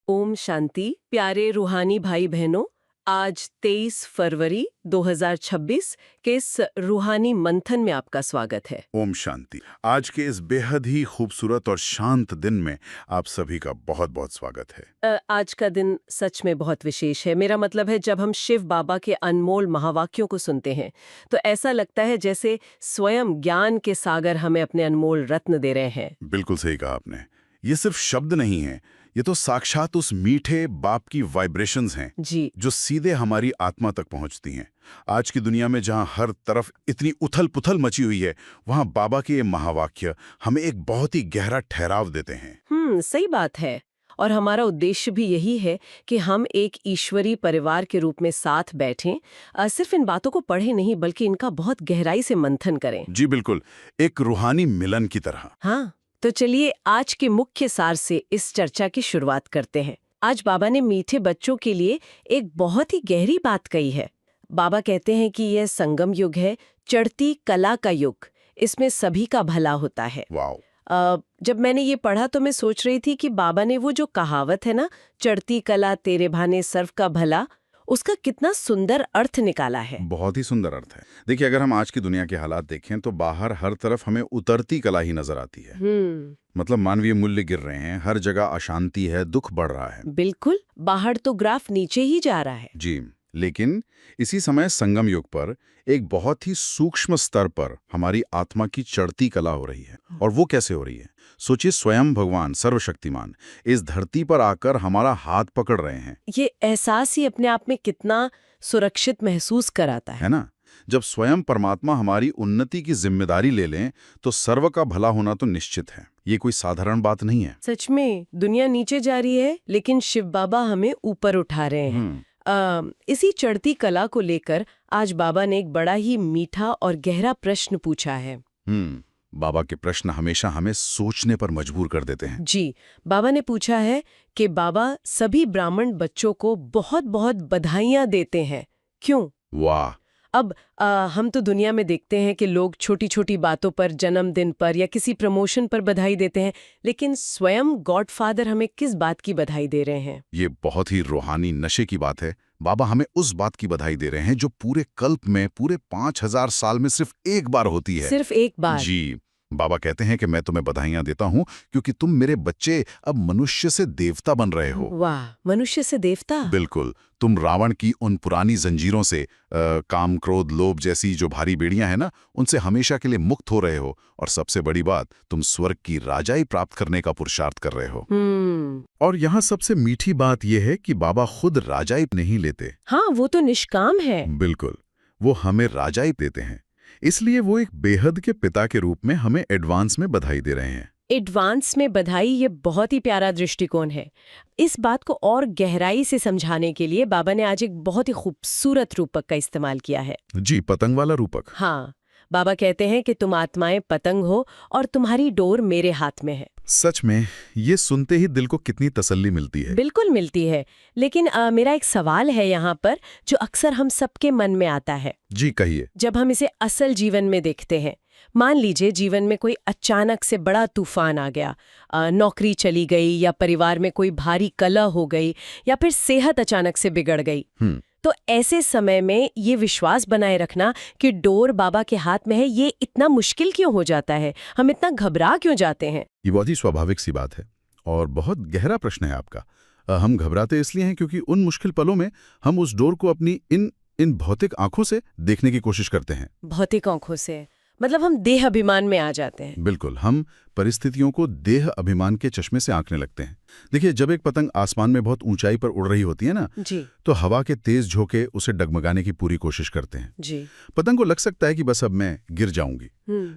ओम शांति। प्यारे रूहानी भाई बहनों, आज 23 फरवरी 2026 के इस रूहानी मंथन में आपका स्वागत है। ओम शांति। आज के इस बेहद ही खूबसूरत और शांत दिन में आप सभी का बहुत बहुत स्वागत है। आज का दिन सच में बहुत विशेष है। मेरा मतलब है, जब हम शिव बाबा के अनमोल महावाक्यों को सुनते हैं तो ऐसा लगता है जैसे स्वयं ज्ञान के सागर हमें अपने अनमोल रत्न दे रहे हैं। बिल्कुल सही कहा आपने। ये सिर्फ शब्द नहीं है, ये तो साक्षात उस मीठे बाप की वाइब्रेशंस हैं जी। जो सीधे हमारी आत्मा तक पहुंचती हैं। आज की दुनिया में जहां हर तरफ इतनी उथल पुथल मची हुई है, वहां बाबा के ये महावाक्य हमें एक बहुत ही गहरा ठहराव देते हैं। सही बात है। और हमारा उद्देश्य भी यही है कि हम एक ईश्वरीय परिवार के रूप में साथ बैठें, सिर्फ इन बातों को पढ़ें नहीं बल्कि इनका बहुत गहराई से मंथन करें। जी बिल्कुल, एक रूहानी मिलन की तरह। हाँ, तो चलिए आज के मुख्य सार से इस चर्चा की शुरुआत करते हैं। आज बाबा ने मीठे बच्चों के लिए एक बहुत ही गहरी बात कही है। बाबा कहते हैं कि यह संगम युग है, चढ़ती कला का युग। इसमें सभी का भला होता है। वाओ। जब मैंने ये पढ़ा तो मैं सोच रही थी कि बाबा ने वो जो कहावत है ना, चढ़ती कला तेरे भाने सर्व का भला, उसका कितना सुंदर अर्थ निकाला है। बहुत ही सुंदर अर्थ है। देखिए, अगर हम आज की दुनिया के हालात देखें तो बाहर हर तरफ हमें उतरती कला ही नजर आती है। मतलब मानवीय मूल्य गिर रहे हैं, हर जगह अशांति है, दुख बढ़ रहा है। बिल्कुल, बाहर तो ग्राफ नीचे ही जा रहा है। जी, लेकिन इसी समय संगम युग पर एक बहुत ही सूक्ष्म स्तर पर हमारी आत्मा की चढ़ती कला हो रही है। और वो कैसे हो रही है? सोचिए, स्वयं भगवान सर्वशक्तिमान इस धरती पर आकर हमारा हाथ पकड़ रहे हैं। ये एहसास ही अपने आप में कितना सुरक्षित महसूस कराता है ना? जब स्वयं परमात्मा हमारी उन्नति की जिम्मेदारी ले लें तो सर्व का भला होना तो निश्चित है। ये कोई साधारण बात नहीं है। सच में दुनिया नीचे जा रही है, लेकिन शिव बाबा हमें ऊपर उठा रहे हैं। इसी चढ़ती कला को लेकर आज बाबा ने एक बड़ा ही मीठा और गहरा प्रश्न पूछा है। बाबा के प्रश्न हमेशा हमें सोचने पर मजबूर कर देते हैं। जी, बाबा ने पूछा है कि बाबा सभी ब्राह्मण बच्चों को बहुत बहुत बधाइयां देते हैं, क्यों? वाह। अब हम तो दुनिया में देखते हैं कि लोग छोटी छोटी बातों पर, जन्मदिन पर या किसी प्रमोशन पर बधाई देते हैं, लेकिन स्वयं गॉडफादर हमें किस बात की बधाई दे रहे हैं? ये बहुत ही रूहानी नशे की बात है। बाबा हमें उस बात की बधाई दे रहे हैं जो पूरे कल्प में, पूरे 5000 साल में सिर्फ एक बार होती है। सिर्फ एक बार? जी, बाबा कहते हैं कि मैं तुम्हें बधाइयां देता हूं क्योंकि तुम मेरे बच्चे अब मनुष्य से देवता बन रहे हो। वाह, मनुष्य से देवता? बिल्कुल। तुम रावण की उन पुरानी जंजीरों से, काम, क्रोध, लोभ जैसी जो भारी बेड़ियां हैं ना, उनसे हमेशा के लिए मुक्त हो रहे हो। और सबसे बड़ी बात, तुम स्वर्ग की राजाई प्राप्त करने का पुरुषार्थ कर रहे हो। और यहाँ सबसे मीठी बात यह है कि बाबा खुद राजाई नहीं लेते। हाँ, वो तो निष्काम है। बिल्कुल, वो हमें राजाई देते हैं। इसलिए वो एक बेहद के पिता के रूप में हमें एडवांस में बधाई दे रहे हैं। एडवांस में बधाई, ये बहुत ही प्यारा दृष्टिकोण है। इस बात को और गहराई से समझाने के लिए बाबा ने आज एक बहुत ही खूबसूरत रूपक का इस्तेमाल किया है। जी, पतंग वाला रूपक। हाँ, बाबा कहते हैं कि तुम आत्माएं पतंग हो और तुम्हारी डोर मेरे हाथ में है। सच में ये सुनते ही दिल को कितनी तसल्ली मिलती है। बिल्कुल मिलती है, लेकिन मेरा एक सवाल है यहाँ पर जो अक्सर हम सबके मन में आता है। जी कहिए। जब हम इसे असल जीवन में देखते हैं, मान लीजिए जीवन में कोई अचानक से बड़ा तूफान आ गया, नौकरी चली गई या परिवार में कोई भारी कलह हो गई या फिर सेहत अचानक से बिगड़ गई, तो ऐसे समय में ये विश्वास बनाए रखना कि डोर बाबा के हाथ में है, ये इतना मुश्किल क्यों हो जाता है? हम इतना घबरा क्यों जाते हैं? ये बहुत ही स्वाभाविक सी बात है और बहुत गहरा प्रश्न है आपका। हम घबराते इसलिए हैं क्योंकि उन मुश्किल पलों में हम उस डोर को अपनी इन भौतिक आंखों से देखने की कोशिश करते हैं। भौतिक आंखों से मतलब हम देह अभिमान में आ जाते हैं। बिल्कुल, हम परिस्थितियों को देह अभिमान के चश्मे से आंकने लगते हैं। देखिए, जब एक पतंग आसमान में बहुत ऊंचाई पर उड़ रही होती है ना, जी, तो हवा के तेज झोंके उसे डगमगाने की पूरी कोशिश करते हैं। जी। पतंग को लग सकता है कि बस अब मैं गिर जाऊंगी,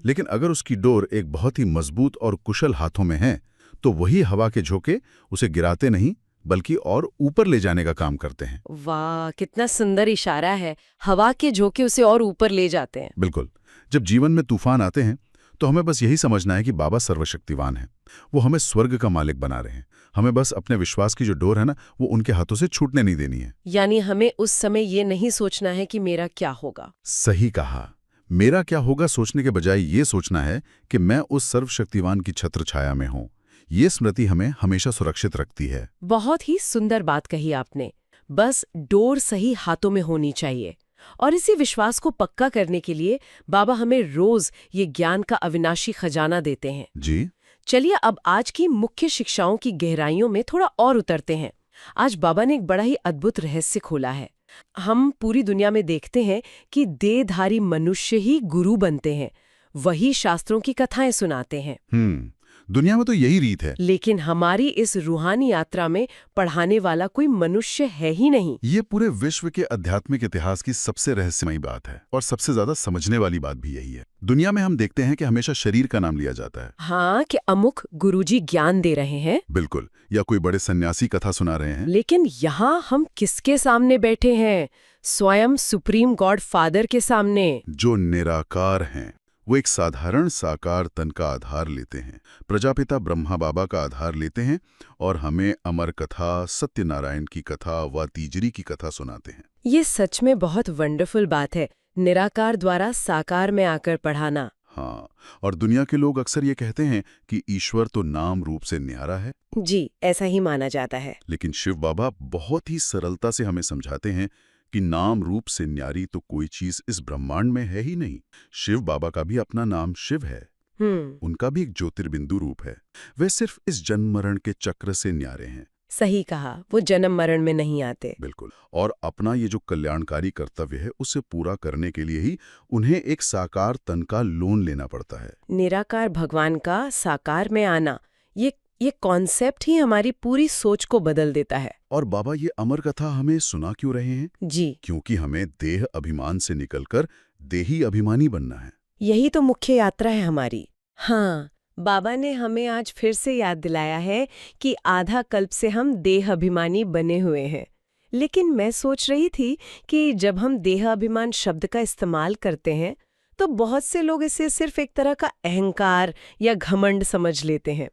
लेकिन अगर उसकी डोर एक बहुत ही मजबूत और कुशल हाथों में है तो वही हवा के झोंके उसे गिराते नहीं बल्कि और ऊपर ले जाने का काम करते हैं। वाह, कितना सुंदर इशारा है। हवा के झोंके उसे और ऊपर ले जाते हैं। बिल्कुल। जब जीवन में तूफान आते हैं तो हमें बस यही समझना है कि बाबा सर्वशक्तिवान है। वो हमें स्वर्ग का मालिक बना रहे हैं। हमें बस अपने विश्वास की जो डोर है ना, वो उनके हाथों से छूटने नहीं देनी है। यानी हमें उस समय ये नहीं सोचना है कि मेरा क्या होगा। सही कहा। मेरा क्या होगा सोचने के बजाय ये सोचना है कि मैं उस सर्वशक्तिवान की छत्र छाया में हूँ। ये स्मृति हमें हमेशा सुरक्षित रखती है। बहुत ही सुंदर बात कही आपने। बस डोर सही हाथों में होनी चाहिए। और इसी विश्वास को पक्का करने के लिए बाबा हमें रोज ये ज्ञान का अविनाशी खजाना देते हैं। जी। चलिए अब आज की मुख्य शिक्षाओं की गहराइयों में थोड़ा और उतरते हैं। आज बाबा ने एक बड़ा ही अद्भुत रहस्य खोला है। हम पूरी दुनिया में देखते हैं कि देहधारी मनुष्य ही गुरु बनते हैं, वही शास्त्रों की कथाएं सुनाते हैं। दुनिया में तो यही रीत है। लेकिन हमारी इस रूहानी यात्रा में पढ़ाने वाला कोई मनुष्य है ही नहीं। ये पूरे विश्व के आध्यात्मिक इतिहास की सबसे रहस्यमयी बात है और सबसे ज्यादा समझने वाली बात भी यही है। दुनिया में हम देखते हैं कि हमेशा शरीर का नाम लिया जाता है। हाँ, कि अमुक गुरुजी ज्ञान दे रहे हैं। बिल्कुल, या कोई बड़े सन्यासी कथा सुना रहे हैं। लेकिन यहाँ हम किसके सामने बैठे हैं? स्वयं सुप्रीम गॉड फादर के सामने, जो निराकार हैं। वो एक साधारण साकार तन का आधार लेते हैं, प्रजापिता ब्रह्मा बाबा का आधार लेते हैं और हमें अमर कथा, सत्यनारायण की कथा व तीजरी की कथा सुनाते हैं। ये सच में बहुत वंडरफुल बात है, निराकार द्वारा साकार में आकर पढ़ाना। हाँ, और दुनिया के लोग अक्सर ये कहते हैं कि ईश्वर तो नाम रूप से न्यारा है। जी, ऐसा ही माना जाता है। लेकिन शिव बाबा बहुत ही सरलता से हमें समझाते हैं कि नाम रूप से न्यारी तो कोई चीज इस ब्रह्मांड में है ही नहीं। शिव बाबा का भी अपना नाम शिव है। उनका भी एक ज्योतिर्बिंदु रूप है। वे सिर्फ इस जन्म मरण के चक्र से न्यारे हैं। सही कहा, वो जन्म मरण में नहीं आते। बिल्कुल, और अपना ये जो कल्याणकारी कर्तव्य है उसे पूरा करने के लिए ही उन्हें एक साकार तन का लोन लेना पड़ता है। निराकार भगवान का साकार में आना, ये कॉन्सेप्ट ही हमारी पूरी सोच को बदल देता है। और बाबा ये अमर कथा हमें सुना क्यों रहे हैं? जी, क्योंकि हमें देह अभिमान से निकलकर देही अभिमानी बनना है। यही तो मुख्य यात्रा है हमारी। हाँ, बाबा ने हमें आज फिर से याद दिलाया है कि आधा कल्प से हम देह अभिमानी बने हुए हैं। लेकिन मैं सोच रही थी कि जब हम देह अभिमान शब्द का इस्तेमाल करते हैं तो बहुत से लोग इसे सिर्फ एक तरह का अहंकार या घमंड समझ लेते हैं।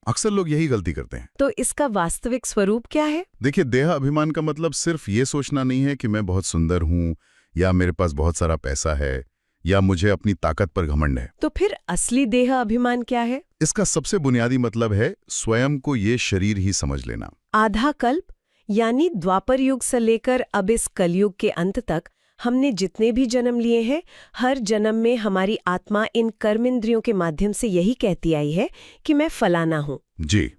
अक्सर लोग यही गलती करते हैं। तो इसका वास्तविक स्वरूप क्या है? देखिए, देह अभिमान का मतलब सिर्फ ये सोचना नहीं है कि मैं बहुत सुंदर हूँ या मेरे पास बहुत सारा पैसा है या मुझे अपनी ताकत पर घमंड है। तो फिर असली देह अभिमान क्या है? इसका सबसे बुनियादी मतलब है स्वयं को ये शरीर ही समझ लेना। आधा कल्प यानी द्वापर युग से लेकर अब इस कलयुग के अंत तक हमने जितने भी जन्म लिए हैं, हर जन्म में हमारी आत्मा इन कर्मेंद्रियों के माध्यम से यही कहती आई है कि मैं फलाना हूँ। जी,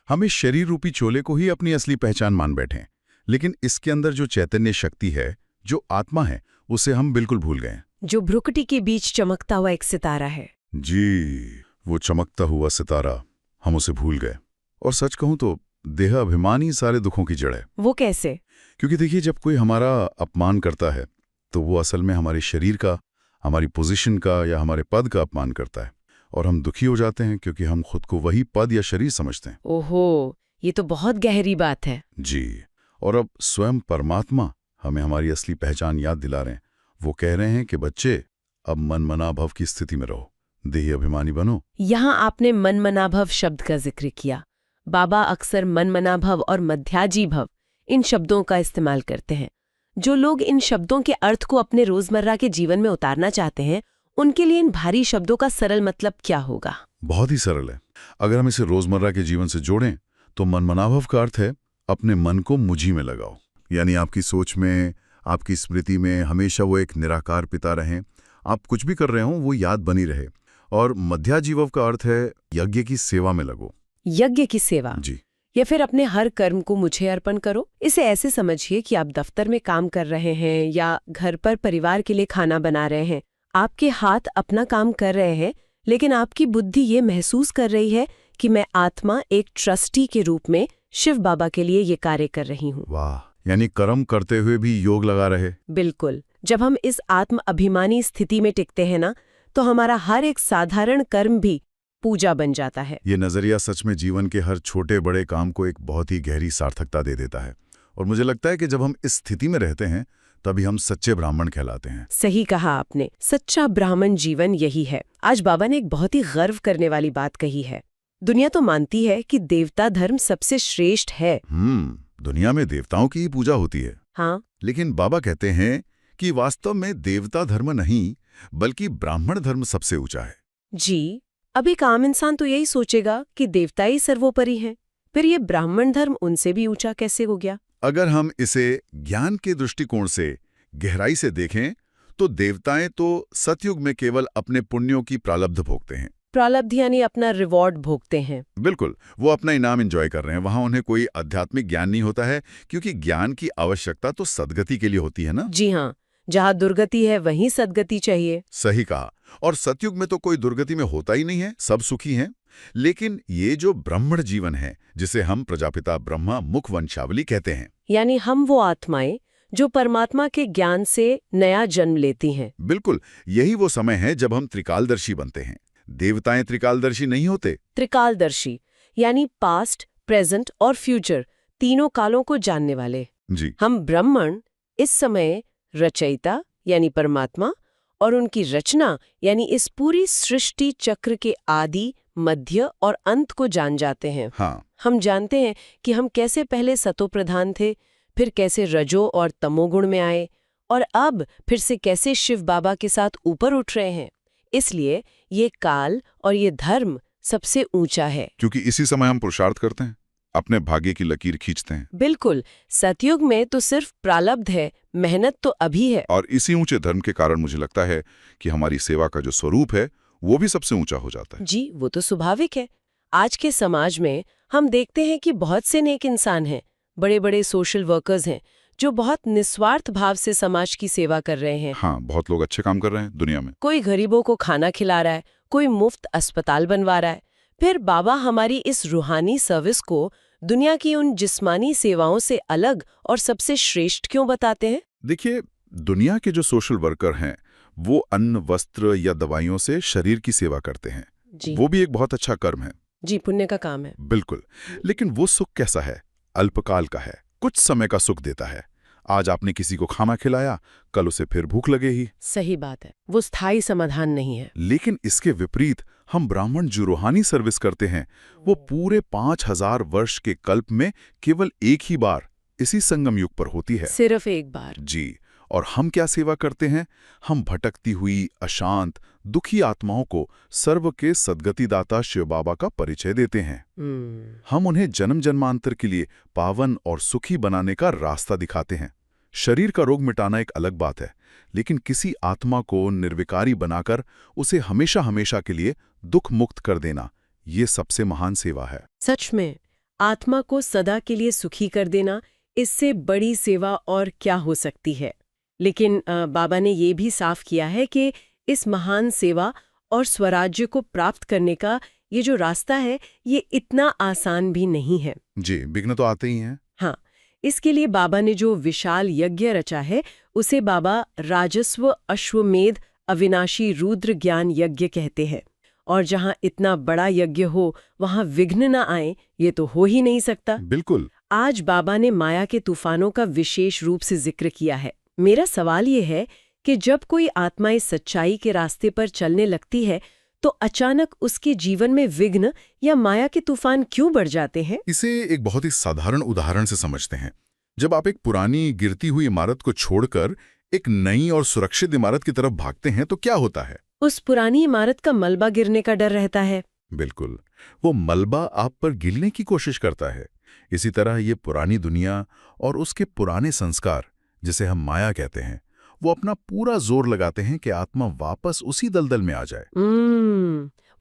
हम इस शरीर रूपी चोले को ही अपनी असली पहचान मान बैठे हैं। लेकिन इसके अंदर जो चैतन्य शक्ति है, जो आत्मा है, उसे हम बिल्कुल भूल गए। जो भ्रुकुटी के बीच चमकता हुआ एक सितारा है। जी, वो चमकता हुआ सितारा, हम उसे भूल गए। और सच कहूं तो देह अभिमान ही सारे दुखों की जड़ है। वो कैसे? क्योंकि देखिए, जब कोई हमारा अपमान करता है तो वो असल में हमारे शरीर का, हमारी पोजीशन का या हमारे पद का अपमान करता है और हम दुखी हो जाते हैं क्योंकि हम खुद को वही पद या शरीर समझते हैं। ओहो, ये तो बहुत गहरी बात है। जी, और अब स्वयं परमात्मा हमें हमारी असली पहचान याद दिला रहे हैं। वो कह रहे हैं कि बच्चे, अब मनमनाभव की स्थिति में रहो, देही अभिमानी बनो। यहाँ आपने मनमनाभव शब्द का जिक्र किया। बाबा अक्सर मनमनाभव और मध्याजी भव इन शब्दों का इस्तेमाल करते हैं। जो लोग इन शब्दों के अर्थ को अपने रोजमर्रा के जीवन में उतारना चाहते हैं, उनके लिए इन भारी शब्दों का सरल मतलब क्या होगा? बहुत ही सरल है। अगर हम इसे रोजमर्रा के जीवन से जोड़ें तो मनमनाभव का अर्थ है अपने मन को मुझी में लगाओ। यानी आपकी सोच में, आपकी स्मृति में हमेशा वो एक निराकार पिता रहें। आप कुछ भी कर रहे हो वो याद बनी रहे। और मध्याजीवव का अर्थ है यज्ञ की सेवा में लगो। यज्ञ की सेवा? जी। या फिर अपने हर कर्म को मुझे अर्पण करो। इसे ऐसे समझिए कि आप दफ्तर में काम कर रहे हैं या घर पर परिवार के लिए खाना बना रहे हैं। आपके हाथ अपना काम कर रहे हैं, लेकिन आपकी बुद्धि ये महसूस कर रही है कि मैं आत्मा एक ट्रस्टी के रूप में शिव बाबा के लिए ये कार्य कर रही हूँ। वाह, यानी कर्म करते हुए भी योग लगा रहे। बिल्कुल। जब हम इस आत्म अभिमानी स्थिति में टिकते हैं ना, तो हमारा हर एक साधारण कर्म भी पूजा बन जाता है। ये नजरिया सच में जीवन के हर छोटे बड़े काम को एक बहुत ही गहरी सार्थकता दे देता है। और मुझे लगता है कि जब हम इस स्थिति में रहते हैं तभी हम सच्चे ब्राह्मण कहलाते हैं। सही कहा आपने, सच्चा ब्राह्मण जीवन यही है। आज बाबा ने एक बहुत ही गर्व करने वाली बात कही है। दुनिया तो मानती है कि देवता धर्म सबसे श्रेष्ठ है। दुनिया में देवताओं की ही पूजा होती है। हाँ, लेकिन बाबा कहते हैं कि वास्तव में देवता धर्म नहीं, बल्कि ब्राह्मण धर्म सबसे ऊंचा है। जी, अब एक आम इंसान तो यही सोचेगा कि देवता ही सर्वोपरि हैं। फिर ये ब्राह्मण धर्म उनसे भी ऊंचा कैसे हो गया? अगर हम इसे ज्ञान के दृष्टिकोण से गहराई से देखें तो देवताएं तो सतयुग में केवल अपने पुण्यों की प्रारब्ध भोगते हैं। प्रारब्ध यानी अपना रिवॉर्ड भोगते हैं। बिल्कुल, वो अपना इनाम एंजॉय कर रहे हैं। वहां उन्हें कोई आध्यात्मिक ज्ञान नहीं होता है, क्योंकि ज्ञान की आवश्यकता तो सद्गति के लिए होती है ना। जी हाँ, जहाँ दुर्गति है वहीं सद्गति चाहिए। सही कहा। और सतयुग में तो कोई दुर्गति में होता ही नहीं है, सब सुखी हैं। लेकिन ये जो ब्राह्मण जीवन है, जिसे हम प्रजापिता ब्रह्मा मुख वंशावली कहते हैं, यानी हम वो आत्माएं जो परमात्मा के ज्ञान से नया जन्म लेती हैं। बिल्कुल, यही वो समय है जब हम त्रिकालदर्शी बनते हैं। देवताएं त्रिकालदर्शी नहीं होते। त्रिकालदर्शी यानी पास्ट, प्रेजेंट और फ्यूचर, तीनों कालों को जानने वाले। जी, हम ब्राह्मण इस समय रचयिता यानी परमात्मा और उनकी रचना यानी इस पूरी सृष्टि चक्र के आदि, मध्य और अंत को जान जाते हैं। हाँ, हम जानते हैं कि हम कैसे पहले सतोप्रधान थे, फिर कैसे रजो और तमोगुण में आए, और अब फिर से कैसे शिव बाबा के साथ ऊपर उठ रहे हैं। इसलिए ये काल और ये धर्म सबसे ऊंचा है। क्योंकि इसी समय हम पुरुषार्थ करते हैं, अपने भाग्य की लकीर खींचते हैं। बिल्कुल, सतयुग में तो सिर्फ प्रारब्ध है, मेहनत तो अभी है। और इसी ऊंचे धर्म के कारण मुझे लगता है कि हमारी सेवा का जो स्वरूप है वो भी सबसे ऊंचा हो जाता है। जी, वो तो स्वाभाविक है। आज के समाज में हम देखते हैं कि बहुत से नेक इंसान हैं, बड़े बड़े सोशल वर्कर्स हैं, जो बहुत निस्वार्थ भाव से समाज की सेवा कर रहे हैं। हाँ, बहुत लोग अच्छे काम कर रहे हैं दुनिया में। कोई गरीबों को खाना खिला रहा है, कोई मुफ्त अस्पताल बनवा रहा है। फिर बाबा हमारी इस रूहानी सर्विस को दुनिया की उन जिस्मानी सेवाओं से अलग और सबसे श्रेष्ठ क्यों बताते हैं? देखिए, दुनिया के जो सोशल वर्कर हैं वो अन्न, वस्त्र या दवाइयों से शरीर की सेवा करते हैं। जी, वो भी एक बहुत अच्छा कर्म है। जी, पुण्य का काम है। बिल्कुल, लेकिन वो सुख कैसा है? अल्पकाल का है, कुछ समय का सुख देता है। आज आपने किसी को खाना खिलाया, कल उसे फिर भूख लगेगी। सही बात है, वो स्थायी समाधान नहीं है। लेकिन इसके विपरीत हम ब्राह्मण जो रूहानी सर्विस करते हैं वो पूरे 5000 वर्ष के कल्प में केवल एक ही बार इसी संगम युग पर होती है। सिर्फ एक बार। जी, और हम क्या सेवा करते हैं? हम भटकती हुई, अशांत, दुखी आत्माओं को सर्व के सद्गतिदाता शिव बाबा का परिचय देते हैं। हम उन्हें जन्म जन्मांतर के लिए पावन और सुखी बनाने का रास्ता दिखाते हैं। शरीर का रोग मिटाना एक अलग बात है, लेकिन किसी आत्मा को निर्विकारी बनाकर उसे हमेशा हमेशा के लिए दुख मुक्त कर देना, ये सबसे महान सेवा है। सच में, आत्मा को सदा के लिए सुखी कर देना, इससे बड़ी सेवा और क्या हो सकती है। लेकिन बाबा ने ये भी साफ किया है कि इस महान सेवा और स्वराज्य को प्राप्त करने का ये जो रास्ता है, ये इतना आसान भी नहीं है। जी, विघ्न तो आते ही हैं। हाँ, इसके लिए बाबा ने जो विशाल यज्ञ रचा है, उसे बाबा राजस्व अश्वमेध अविनाशी रुद्र ज्ञान यज्ञ कहते हैं। और जहाँ इतना बड़ा यज्ञ हो, वहाँ विघ्न न आए, ये तो हो ही नहीं सकता। बिल्कुल। आज बाबा ने माया के तूफानों का विशेष रूप से जिक्र किया है। मेरा सवाल ये है कि जब कोई आत्मा इस सच्चाई के रास्ते पर चलने लगती है, तो अचानक उसके जीवन में विघ्न या माया के तूफान क्यों बढ़ जाते हैं? इसे एक बहुत ही साधारण उदाहरण से समझते हैं। जब आप एक पुरानी गिरती हुई इमारत को छोड़कर एक नई और सुरक्षित इमारत की तरफ भागते हैं तो क्या होता है? उस पुरानी इमारत का मलबा गिरने का डर रहता है। बिल्कुल, वो मलबा आप पर गिरने की कोशिश करता है। इसी तरह ये पुरानी दुनिया और उसके पुराने संस्कार, जिसे हम माया कहते हैं, वो अपना पूरा जोर लगाते हैं कि आत्मा वापस उसी दलदल में आ जाए।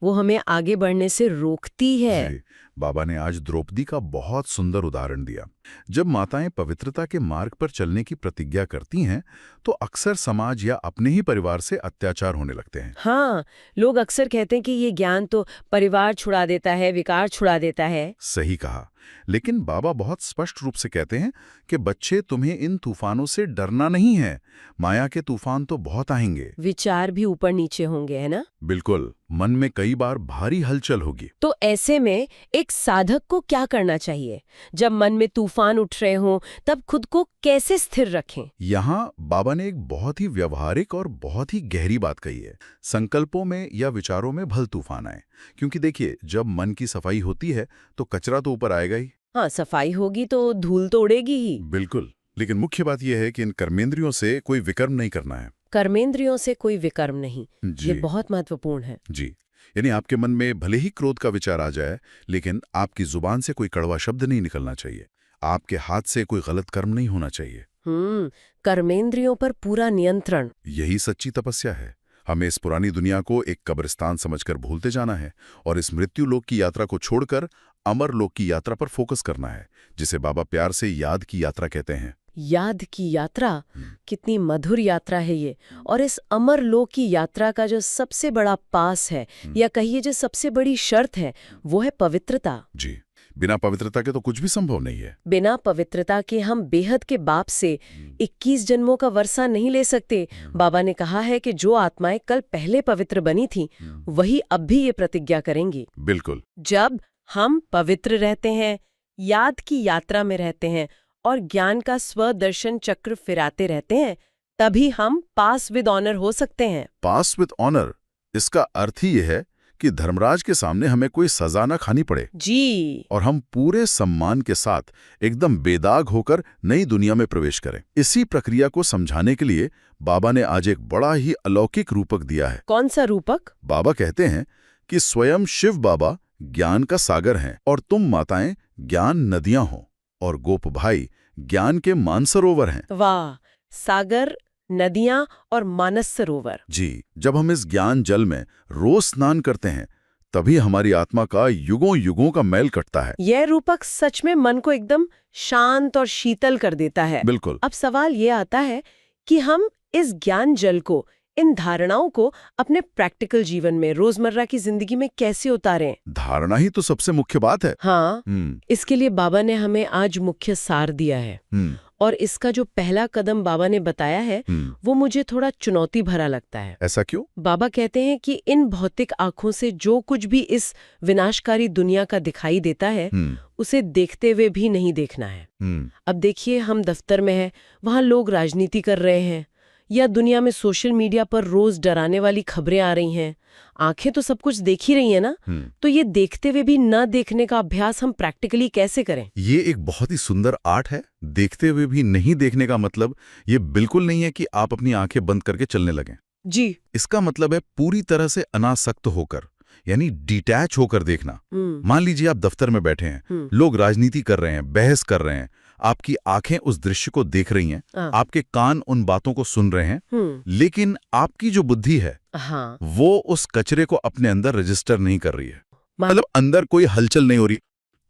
वो हमें आगे बढ़ने से रोकती है। जी, बाबा ने आज द्रौपदी का बहुत सुंदर उदाहरण दिया। जब माताएं पवित्रता के मार्ग पर चलने की प्रतिज्ञा करती हैं, तो अक्सर समाज या अपने ही परिवार से अत्याचार होने लगते हैं। हाँ, लोग अक्सर कहते हैं कि ये ज्ञान तो परिवार छुड़ा देता है, विकार छुड़ा देता है। सही कहा, लेकिन बाबा बहुत स्पष्ट रूप से कहते हैं कि बच्चे, तुम्हें इन तूफानों से डरना नहीं है। माया के तूफान तो बहुत आएंगे। विचार भी ऊपर नीचे होंगे, है ना? बिल्कुल, मन में कई बार भारी हलचल होगी। तो ऐसे में एक साधक को क्या करना चाहिए? जब मन में तूफान उठ रहे हों, तब खुद को कैसे स्थिर रखें? यहाँ बाबा ने एक बहुत ही व्यवहारिक और बहुत ही गहरी बात कही है। संकल्पों में या विचारों में भल तूफान आए, क्योंकि देखिए, जब मन की सफाई होती है तो कचरा तो ऊपर आएगा ही। हाँ, सफाई होगी तो धूल तो उड़ेगी ही। बिल्कुल, लेकिन मुख्य बात यह है कि इन कर्मेंद्रियों से कोई विकर्म नहीं करना है। कर्मेंद्रियों से कोई विकर्म नहीं, जी, ये बहुत महत्वपूर्ण है। जी, यानी आपके मन में भले ही क्रोध का विचार आ जाए, लेकिन आपकी जुबान से कोई कड़वा शब्द नहीं निकलना चाहिए। आपके हाथ से कोई गलत कर्म नहीं होना चाहिए। कर्मेंद्रियों पर पूरा नियंत्रण। यही सच्ची तपस्या है। हमें इस पुरानी दुनिया को एक कब्रिस्तान समझकर भूलते जाना है और इस मृत्यु लोक की यात्रा को छोड़कर अमर लोक की यात्रा पर फोकस करना है, जिसे बाबा प्यार से याद की यात्रा कहते हैं। याद की यात्रा, कितनी मधुर यात्रा है ये। और इस अमर लोक की यात्रा का जो सबसे बड़ा पास है, या कहिए जो सबसे बड़ी शर्त है, वो है पवित्रता। जी, बिना पवित्रता के तो कुछ भी संभव नहीं है। बिना पवित्रता के हम बेहद के बाप से 21 जन्मों का वर्षा नहीं ले सकते। बाबा ने कहा है कि जो आत्माएं कल पहले पवित्र बनी थी, वही अब भी ये प्रतिज्ञा करेंगी। बिल्कुल। जब हम पवित्र रहते हैं, याद की यात्रा में रहते हैं और ज्ञान का स्वदर्शन चक्र फिराते रहते हैं, तभी हम पास विद ऑनर हो सकते हैं। पास विद ऑनर, इसका अर्थ ही यह है कि धर्मराज के सामने हमें कोई सजा न खानी पड़े जी, और हम पूरे सम्मान के साथ एकदम बेदाग होकर नई दुनिया में प्रवेश करें। इसी प्रक्रिया को समझाने के लिए बाबा ने आज एक बड़ा ही अलौकिक रूपक दिया है। कौन सा रूपक? बाबा कहते हैं कि स्वयं शिव बाबा ज्ञान का सागर हैं और तुम माताएं ज्ञान नदियां हो और गोप भाई ज्ञान के मानसरोवर हैं। वाह, सागर, नदियां और मानस सरोवर। जी, जब हम इस ज्ञान जल में रोज स्नान करते हैं, तभी हमारी आत्मा का युगों युगों का मैल कटता है। यह रूपक सच में मन को एकदम शांत और शीतल कर देता है। बिल्कुल। अब सवाल ये आता है कि हम इस ज्ञान जल को, इन धारणाओं को अपने प्रैक्टिकल जीवन में, रोजमर्रा की जिंदगी में कैसे उतारें? धारणा ही तो सबसे मुख्य बात है। हाँ, इसके लिए बाबा ने हमें आज मुख्य सार दिया है। और इसका जो पहला कदम बाबा ने बताया है, वो मुझे थोड़ा चुनौती भरा लगता है। ऐसा क्यों? बाबा कहते हैं कि इन भौतिक आंखों से जो कुछ भी इस विनाशकारी दुनिया का दिखाई देता है, उसे देखते हुए भी नहीं देखना है। अब देखिए, हम दफ्तर में हैं, वहां लोग राजनीति कर रहे हैं, या दुनिया में सोशल मीडिया पर रोज डराने वाली खबरें आ रही हैं। आंखें तो सब कुछ देख ही रही है ना। तो ये देखते हुए भी न देखने का अभ्यास हम प्रैक्टिकली कैसे करें? ये एक बहुत ही सुंदर आर्ट है। देखते हुए भी नहीं देखने का मतलब ये बिल्कुल नहीं है कि आप अपनी आंखें बंद करके चलने लगें। जी, इसका मतलब है पूरी तरह से अनासक्त होकर, यानी डिटैच होकर देखना। मान लीजिए आप दफ्तर में बैठे हैं, लोग राजनीति कर रहे हैं, बहस कर रहे हैं, आपकी आंखें उस दृश्य को देख रही हैं, आपके कान उन बातों को सुन रहे हैं, लेकिन आपकी जो बुद्धि है, वो उस कचरे को अपने अंदर रजिस्टर नहीं कर रही है। मतलब अंदर कोई हलचल नहीं हो रही।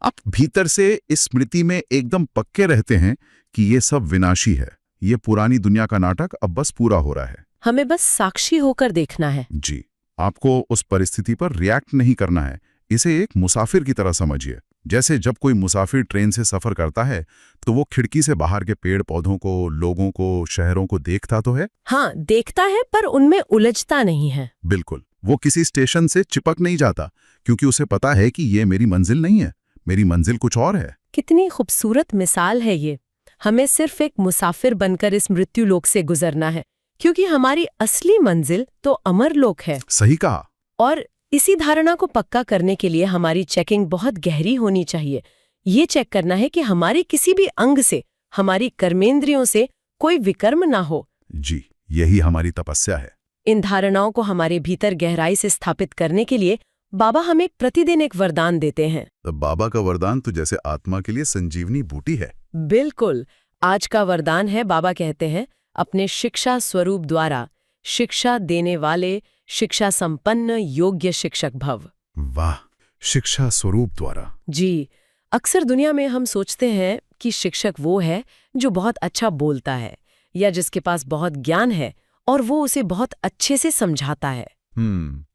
आप भीतर से इस स्मृति में एकदम पक्के रहते हैं कि ये सब विनाशी है, ये पुरानी दुनिया का नाटक अब बस पूरा हो रहा है। हमें बस साक्षी होकर देखना है। जी, आपको उस परिस्थिति पर रिएक्ट नहीं करना है। इसे एक मुसाफिर की तरह समझिए। जैसे जब कोई मुसाफिर ट्रेन से सफर करता है, तो वो खिड़की से बाहर के पेड़ पौधों को, लोगों को, शहरों को देखता तो है। हाँ, देखता है, पर उनमें उलझता नहीं है। बिल्कुल। वो किसी स्टेशन से चिपक नहीं जाता, क्योंकि उसे पता है कि ये मेरी मंजिल नहीं है, मेरी मंजिल कुछ और है। कितनी खूबसूरत मिसाल है ये। हमें सिर्फ एक मुसाफिर बनकर इस मृत्यु लोक से गुजरना है, क्योंकि हमारी असली मंजिल तो अमर लोक है। सही कहा। और इसी धारणा को पक्का करने के लिए हमारी चेकिंग बहुत गहरी होनी चाहिए। ये चेक करना है कि हमारे किसी भी अंग से, हमारी कर्मेंद्रियों से कोई विकर्म ना हो। जी, यही हमारी तपस्या है। इन धारणाओं को हमारे भीतर गहराई से स्थापित करने के लिए बाबा हमें प्रतिदिन एक वरदान देते हैं। तो बाबा का वरदान तो जैसे आत्मा के लिए संजीवनी बूटी है। बिल्कुल। आज का वरदान है, बाबा कहते हैं, अपने शिक्षा स्वरूप द्वारा शिक्षा देने वाले शिक्षा संपन्न योग्य शिक्षक भव। वाह, शिक्षा स्वरूप द्वारा। जी, अक्सर दुनिया में हम सोचते हैं कि शिक्षक वो है जो बहुत अच्छा बोलता है, या जिसके पास बहुत ज्ञान है और वो उसे बहुत अच्छे से समझाता है।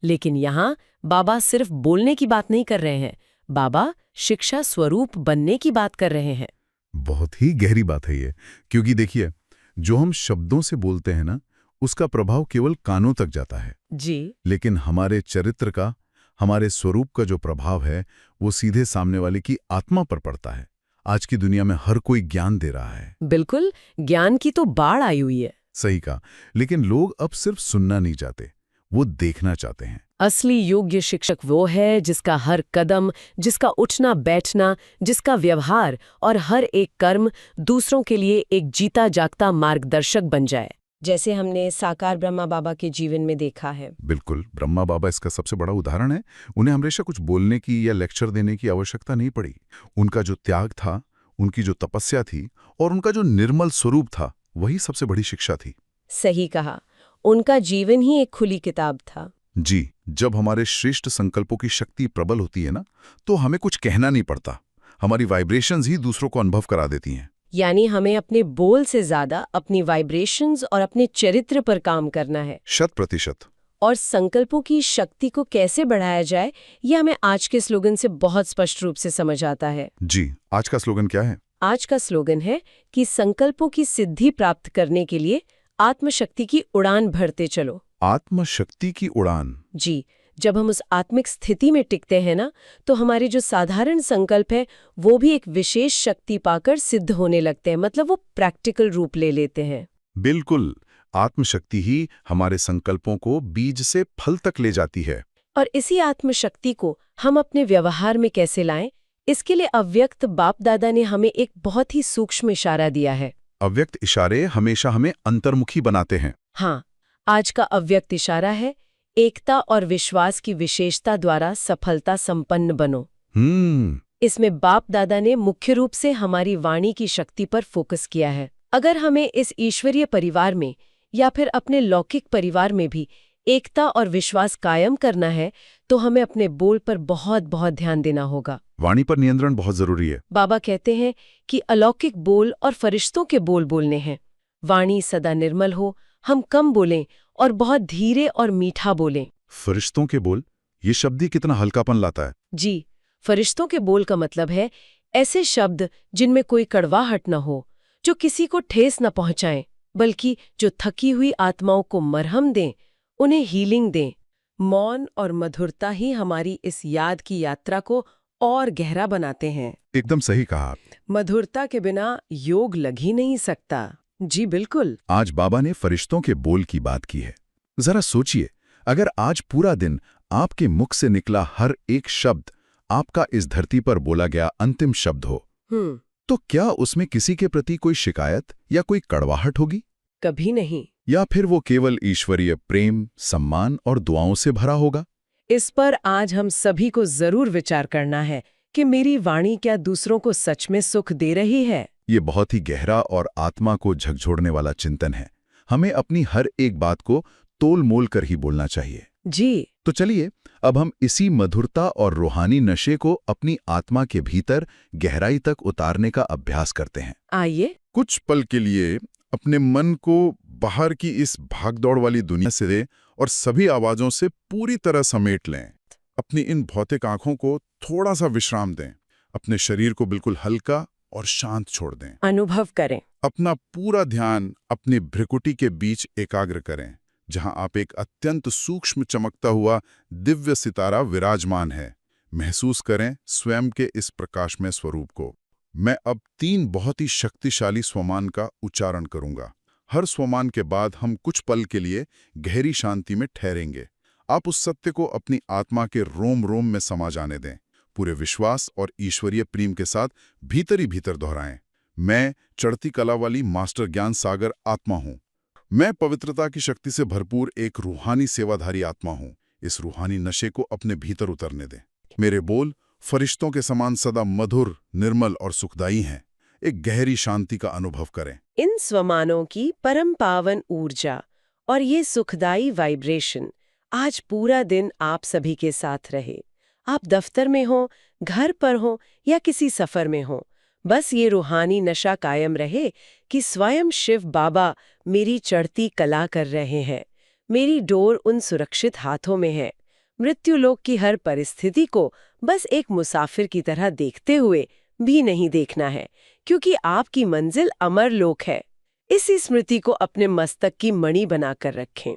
लेकिन यहाँ बाबा सिर्फ बोलने की बात नहीं कर रहे हैं, बाबा शिक्षा स्वरूप बनने की बात कर रहे हैं। बहुत ही गहरी बात है ये, क्योंकि देखिए, जो हम शब्दों से बोलते हैं ना, उसका प्रभाव केवल कानों तक जाता है। जी, लेकिन हमारे चरित्र का, हमारे स्वरूप का जो प्रभाव है, वो सीधे सामने वाले की आत्मा पर पड़ता है। आज की दुनिया में हर कोई ज्ञान दे रहा है। बिल्कुल, ज्ञान की तो बाढ़ आई हुई है। सही कहा। लेकिन लोग अब सिर्फ सुनना नहीं चाहते, वो देखना चाहते हैं। असली योग्य शिक्षक वो है जिसका हर कदम, जिसका उठना बैठना, जिसका व्यवहार और हर एक कर्म दूसरों के लिए एक जीता जागता मार्गदर्शक बन जाए। जैसे हमने साकार ब्रह्मा बाबा के जीवन में देखा है। बिल्कुल, ब्रह्मा बाबा इसका सबसे बड़ा उदाहरण है। उन्हें हमेशा कुछ बोलने की या लेक्चर देने की आवश्यकता नहीं पड़ी। उनका जो त्याग था, उनकी जो तपस्या थी और उनका जो निर्मल स्वरूप था, वही सबसे बड़ी शिक्षा थी। सही कहा, उनका जीवन ही एक खुली किताब था। जी, जब हमारे श्रेष्ठ संकल्पों की शक्ति प्रबल होती है ना, तो हमें कुछ कहना नहीं पड़ता। हमारी वाइब्रेशंस ही दूसरों को अनुभव करा देती हैं। यानी हमें अपने बोल से ज्यादा अपनी वाइब्रेशंस और अपने चरित्र पर काम करना है। 100%। और संकल्पों की शक्ति को कैसे बढ़ाया जाए, ये हमें आज के स्लोगन से बहुत स्पष्ट रूप से समझ आता है। जी, आज का स्लोगन क्या है? आज का स्लोगन है कि संकल्पों की सिद्धि प्राप्त करने के लिए आत्मशक्ति की उड़ान भरते चलो। आत्मशक्ति की उड़ान। जी, जब हम उस आत्मिक स्थिति में टिकते हैं ना, तो हमारे जो साधारण संकल्प है वो भी एक विशेष शक्ति पाकर सिद्ध होने लगते हैं, मतलब वो प्रैक्टिकल रूप ले लेते हैं। बिल्कुल, आत्मशक्ति ही हमारे संकल्पों को बीज से फल तक ले जाती है। और इसी आत्मशक्ति को हम अपने व्यवहार में कैसे लाएं, इसके लिए अव्यक्त बाप दादा ने हमें एक बहुत ही सूक्ष्म इशारा दिया है। अव्यक्त इशारे हमेशा हमें अंतर्मुखी बनाते हैं। हाँ, आज का अव्यक्त इशारा है, एकता और विश्वास की विशेषता द्वारा सफलता संपन्न बनो। इसमें बाप दादा ने मुख्य रूप से हमारी वाणी की शक्ति पर फोकस किया है। अगर हमें इस ईश्वरीय परिवार में या फिर अपने लौकिक परिवार में भी एकता और विश्वास कायम करना है, तो हमें अपने बोल पर बहुत बहुत ध्यान देना होगा। वाणी पर नियंत्रण बहुत जरूरी है। बाबा कहते हैं कि अलौकिक बोल और फरिश्तों के बोल बोलने हैं। वाणी सदा निर्मल हो, हम कम बोलें और बहुत धीरे और मीठा बोलें। फरिश्तों के बोल, ये शब्द ही कितना हल्कापन लाता है। जी, फरिश्तों के बोल का मतलब है ऐसे शब्द जिनमें कोई कड़वाहट न हो, जो किसी को ठेस न पहुंचाएं, बल्कि जो थकी हुई आत्माओं को मरहम दें, उन्हें हीलिंग दें। मौन और मधुरता ही हमारी इस याद की यात्रा को और गहरा बनाते हैं। एकदम सही कहा। मधुरता के बिना योग लग ही नहीं सकता। जी बिल्कुल। आज बाबा ने फरिश्तों के बोल की बात की है। जरा सोचिए, अगर आज पूरा दिन आपके मुख से निकला हर एक शब्द आपका इस धरती पर बोला गया अंतिम शब्द हो, तो क्या उसमें किसी के प्रति कोई शिकायत या कोई कड़वाहट होगी? कभी नहीं। या फिर वो केवल ईश्वरीय प्रेम, सम्मान और दुआओं से भरा होगा? इस पर आज हम सभी को जरूर विचार करना है कि मेरी वाणी क्या दूसरों को सच में सुख दे रही है। ये बहुत ही गहरा और आत्मा को झकझोरने वाला चिंतन है। हमें अपनी हर एक बात को तोल मोल कर ही बोलना चाहिए। जी। तो चलिए, अब हम इसी मधुरता और रूहानी नशे को अपनी आत्मा के भीतर गहराई तक उतारने का अभ्यास करते हैं। आइए। कुछ पल के लिए अपने मन को बाहर की इस भागदौड़ वाली दुनिया से और सभी आवाजों से पूरी तरह समेट लें। अपनी इन भौतिक आंखों को थोड़ा सा विश्राम दें। अपने शरीर को बिल्कुल हल्का और शांत छोड़ दें। अनुभव करें। अपना पूरा ध्यान अपनी भ्रिकुटी के बीच एकाग्र करें, जहां आप एक अत्यंत सूक्ष्म चमकता हुआ दिव्य सितारा विराजमान है। महसूस करें स्वयं के इस प्रकाशमय स्वरूप को। मैं अब 3 बहुत ही शक्तिशाली स्वमान का उच्चारण करूंगा। हर स्वमान के बाद हम कुछ पल के लिए गहरी शांति में ठहरेंगे। आप उस सत्य को अपनी आत्मा के रोम रोम में समा जाने दें। पूरे विश्वास और ईश्वरीय प्रेम के साथ भीतर ही भीतर दोहराएं। मैं चढ़ती कला वाली मास्टर ज्ञान सागर आत्मा हूं। मैं पवित्रता की शक्ति से भरपूर एक रूहानी सेवाधारी आत्मा हूं। इस रूहानी नशे को अपने भीतर उतरने दें। मेरे बोल फरिश्तों के समान सदा मधुर, निर्मल और सुखदायी हैं। एक गहरी शांति का अनुभव करें। इन स्वमानों की परम पावन ऊर्जा और ये सुखदायी वाइब्रेशन आज पूरा दिन आप सभी के साथ रहे। आप दफ्तर में हो, घर पर हो या किसी सफर में हो, बस ये रूहानी नशा कायम रहे कि स्वयं शिव बाबा मेरी चढ़ती कला कर रहे हैं। मेरी डोर उन सुरक्षित हाथों में है। मृत्युलोक की हर परिस्थिति को बस एक मुसाफिर की तरह देखते हुए भी नहीं देखना है, क्योंकि आपकी मंजिल अमर लोक है। इसी स्मृति को अपने मस्तक की मणि बनाकर रखें।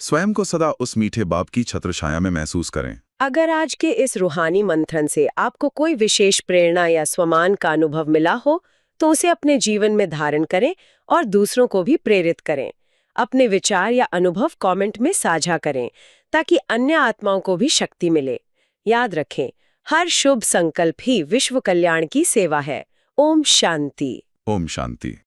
स्वयं को सदा उस मीठे बाप की छत्रछाया में महसूस करें। अगर आज के इस रूहानी मंथन से आपको कोई विशेष प्रेरणा या स्वमान का अनुभव मिला हो, तो उसे अपने जीवन में धारण करें और दूसरों को भी प्रेरित करें। अपने विचार या अनुभव कमेंट में साझा करें, ताकि अन्य आत्माओं को भी शक्ति मिले। याद रखें, हर शुभ संकल्प ही विश्व कल्याण की सेवा है। ओम शांति। ओम शांति।